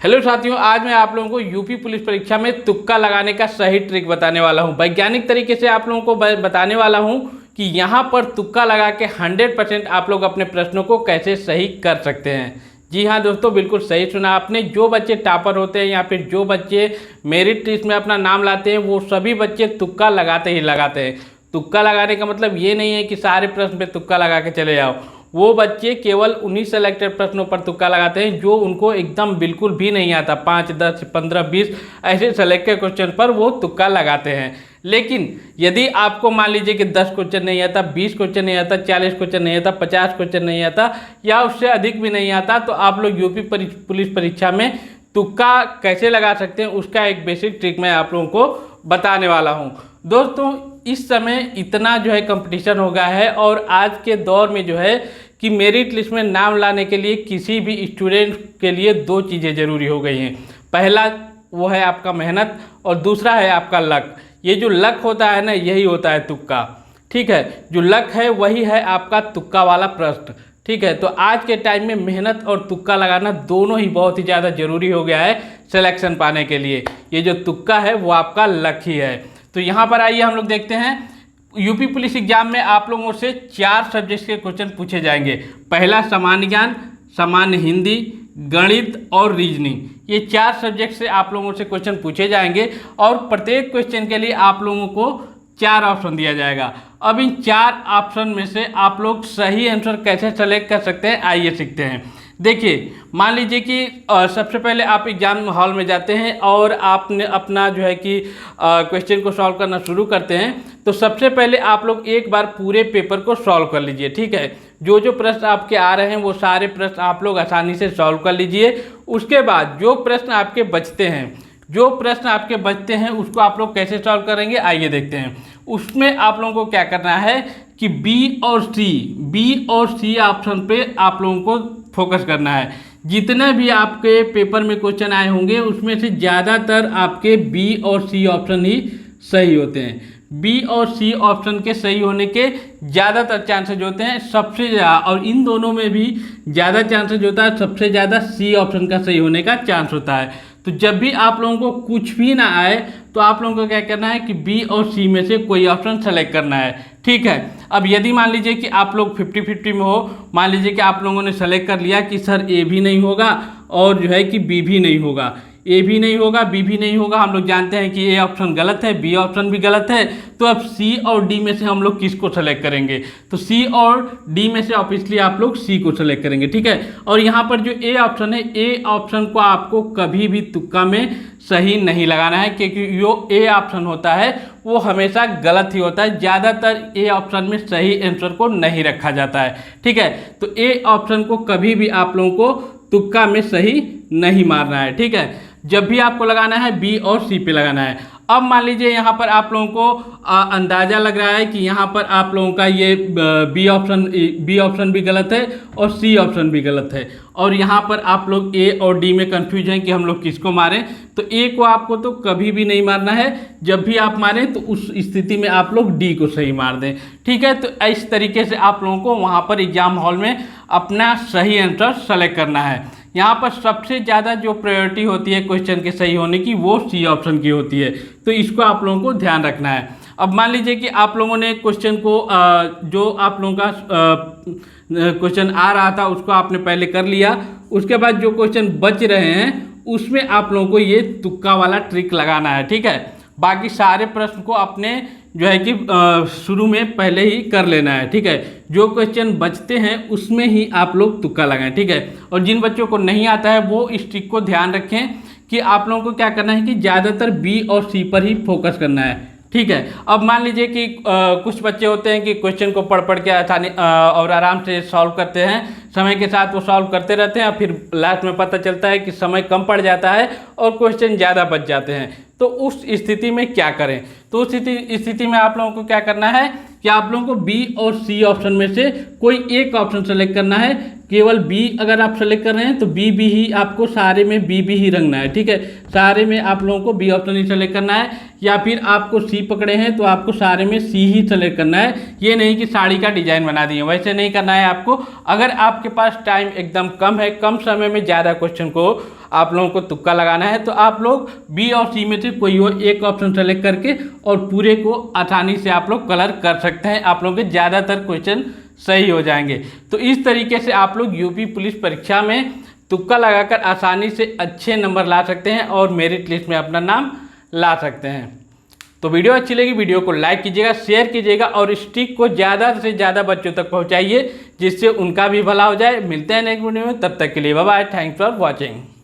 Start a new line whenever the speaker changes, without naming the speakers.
Hello साथियों, आज मैं आप लोगों को यूपी पुलिस परीक्षा में तुक्का लगाने का सही ट्रिक बताने वाला हूं। वैज्ञानिक तरीके से आप लोगों को बताने वाला हूं कि यहां पर तुक्का लगा के 100% आप लोग अपने प्रश्नों को कैसे सही कर सकते हैं। जी हाँ दोस्तों, बिल्कुल सही सुना आपने। जो बच्चे टॉपर होते हैं या फिर जो बच्चे मेरिट लिस्ट में अपना नाम लाते हैं, वो सभी बच्चे तुक्का लगाते ही लगाते हैं। तुक्का लगाने का मतलब ये नहीं है कि सारे प्रश्न पे तुक्का लगा के चले जाओ। वो बच्चे केवल उन्हीं सेलेक्टेड प्रश्नों पर तुक्का लगाते हैं जो उनको एकदम बिल्कुल भी नहीं आता। 5, 10, 15, 20 ऐसे सेलेक्टेड क्वेश्चन पर वो तुक्का लगाते हैं। लेकिन यदि आपको मान लीजिए कि 10 क्वेश्चन नहीं आता, 20 क्वेश्चन नहीं आता, 40 क्वेश्चन नहीं आता, 50 क्वेश्चन नहीं आता या उससे अधिक भी नहीं आता, तो आप लोग यूपी पुलिस परीक्षा में तुक्का कैसे लगा सकते हैं उसका एक बेसिक ट्रिक मैं आप लोगों को बताने वाला हूँ। दोस्तों, इस समय इतना जो है कंपटीशन हो गया है और आज के दौर में जो है कि मेरिट लिस्ट में नाम लाने के लिए किसी भी स्टूडेंट के लिए 2 चीज़ें ज़रूरी हो गई हैं। पहला वो है आपका मेहनत और दूसरा है आपका लक। ये जो लक होता है ना, यही होता है तुक्का। ठीक है, जो लक है वही है आपका तुक्का वाला प्रश्न। ठीक है, तो आज के टाइम में मेहनत और तुक्का लगाना दोनों ही बहुत ही ज़्यादा ज़रूरी हो गया है सिलेक्शन पाने के लिए। ये जो तुक्का है वो आपका लक ही है। तो यहाँ पर आइए हम लोग देखते हैं। यूपी पुलिस एग्जाम में आप लोगों से 4 सब्जेक्ट्स के क्वेश्चन पूछे जाएंगे। पहला सामान्य ज्ञान, सामान्य हिंदी, गणित और रीजनिंग। ये 4 सब्जेक्ट से आप लोगों से क्वेश्चन पूछे जाएंगे और प्रत्येक क्वेश्चन के लिए आप लोगों को 4 ऑप्शन दिया जाएगा। अब इन 4 ऑप्शन में से आप लोग सही आंसर कैसे सेलेक्ट कर सकते हैं, आइए सीखते हैं। देखिए, मान लीजिए कि सबसे पहले आप एग्जाम हॉल में जाते हैं और आपने अपना जो है कि क्वेश्चन को सॉल्व करना शुरू करते हैं। तो सबसे पहले आप लोग एक बार पूरे पेपर को सॉल्व कर लीजिए। ठीक है, जो जो प्रश्न आपके आ रहे हैं वो सारे प्रश्न आप लोग आसानी से सॉल्व कर लीजिए। उसके बाद जो प्रश्न आपके बचते हैं उसको आप लोग कैसे सॉल्व करेंगे, आइए देखते हैं। उसमें आप लोगों को क्या करना है कि बी और सी ऑप्शन पे आप लोगों को फोकस करना है। जितने भी आपके पेपर में क्वेश्चन आए होंगे उसमें से ज़्यादातर आपके बी और सी ऑप्शन ही सही होते हैं। बी और सी ऑप्शन के सही होने के ज़्यादातर चांसेज होते हैं, सबसे ज़्यादा। और इन दोनों में भी ज़्यादा चांसेज होता है, सबसे ज़्यादा सी ऑप्शन का सही होने का चांस होता है। तो जब भी आप लोगों को कुछ भी ना आए तो आप लोगों को क्या करना है कि बी और सी में से कोई ऑप्शन सेलेक्ट करना है। ठीक है, अब यदि मान लीजिए कि आप लोग 50-50 में हो, मान लीजिए कि आप लोगों ने सेलेक्ट कर लिया कि सर ए भी नहीं होगा और जो है कि बी भी नहीं होगा, ए भी नहीं होगा, बी भी नहीं होगा। हम लोग जानते हैं कि ए ऑप्शन गलत है, बी ऑप्शन भी गलत है। तो अब सी और डी में से हम लोग किसको सेलेक्ट करेंगे? तो सी और डी में से ऑब्वियसली आप लोग सी को सेलेक्ट करेंगे। ठीक है, और यहाँ पर जो ए ऑप्शन है, ए ऑप्शन को आपको कभी भी तुक्का में सही नहीं लगाना है, क्योंकि जो ए ऑप्शन होता है वो हमेशा गलत ही होता है। ज़्यादातर ए ऑप्शन में सही आंसर को नहीं रखा जाता है। ठीक है, तो ए ऑप्शन को कभी भी आप लोगों को तुक्का में सही नहीं मारना है। ठीक है, जब भी आपको लगाना है बी और सी पे लगाना है। अब मान लीजिए यहाँ पर आप लोगों को अंदाज़ा लग रहा है कि यहाँ पर आप लोगों का ये बी ऑप्शन भी गलत है और सी ऑप्शन भी गलत है, और यहाँ पर आप लोग ए और डी में कंफ्यूज हैं कि हम लोग किसको मारें। तो ए को आपको तो कभी भी नहीं मारना है, जब भी आप मारें तो उस स्थिति में आप लोग डी को सही मार दें। ठीक है, तो इस तरीके से आप लोगों को वहाँ पर एग्जाम हॉल में अपना सही आंसर सेलेक्ट करना है। यहाँ पर सबसे ज़्यादा जो प्रायोरिटी होती है क्वेश्चन के सही होने की, वो सी ऑप्शन की होती है। तो इसको आप लोगों को ध्यान रखना है। अब मान लीजिए कि आप लोगों ने क्वेश्चन को जो आप लोगों का क्वेश्चन आ रहा था उसको आपने पहले कर लिया। उसके बाद जो क्वेश्चन बच रहे हैं उसमें आप लोगों को ये तुक्का वाला ट्रिक लगाना है। ठीक है, बाकी सारे प्रश्न को अपने जो है कि शुरू में पहले ही कर लेना है। ठीक है, जो क्वेश्चन बचते हैं उसमें ही आप लोग तुक्का लगाएं। ठीक है, और जिन बच्चों को नहीं आता है वो इस ट्रिक को ध्यान रखें कि आप लोगों को क्या करना है कि ज़्यादातर बी और सी पर ही फोकस करना है। ठीक है, अब मान लीजिए कि कुछ बच्चे होते हैं कि क्वेश्चन को पढ़ के आसानी और आराम से सॉल्व करते हैं, समय के साथ वो सॉल्व करते रहते हैं और फिर लास्ट में पता चलता है कि समय कम पड़ जाता है और क्वेश्चन ज़्यादा बच जाते हैं। तो उस स्थिति में क्या करें? तो उस स्थिति में आप लोगों को क्या करना है कि आप लोगों को बी और सी ऑप्शन में से कोई एक ऑप्शन सेलेक्ट करना है। केवल बी अगर आप सेलेक्ट कर रहे हैं तो बी ही आपको सारे में बी ही रखना है। ठीक है, सारे में आप लोगों को बी ऑप्शन ही सेलेक्ट करना है, या फिर आपको सी पकड़े हैं तो आपको सारे में सी ही सेलेक्ट करना है। ये नहीं कि साड़ी का डिजाइन बना दिए, वैसे नहीं करना है आपको। अगर आपके आपके पास टाइम एकदम कम है, कम समय में ज़्यादा क्वेश्चन को आप लोगों को तुक्का लगाना है, तो आप लोग बी और सी में से कोई हो एक ऑप्शन सेलेक्ट करके और पूरे को आसानी से आप लोग कलर कर सकते हैं। आप लोगों के ज़्यादातर क्वेश्चन सही हो जाएंगे। तो इस तरीके से आप लोग यूपी पुलिस परीक्षा में तुक्का लगाकर आसानी से अच्छे नंबर ला सकते हैं और मेरिट लिस्ट में अपना नाम ला सकते हैं। तो वीडियो अच्छी लगी, वीडियो को लाइक कीजिएगा, शेयर कीजिएगा और इस ट्रिक को ज़्यादा से ज़्यादा बच्चों तक पहुंचाइए, जिससे उनका भी भला हो जाए। मिलते हैं नेक्स्ट वीडियो में, तब तक के लिए bye bye, thanks for watching.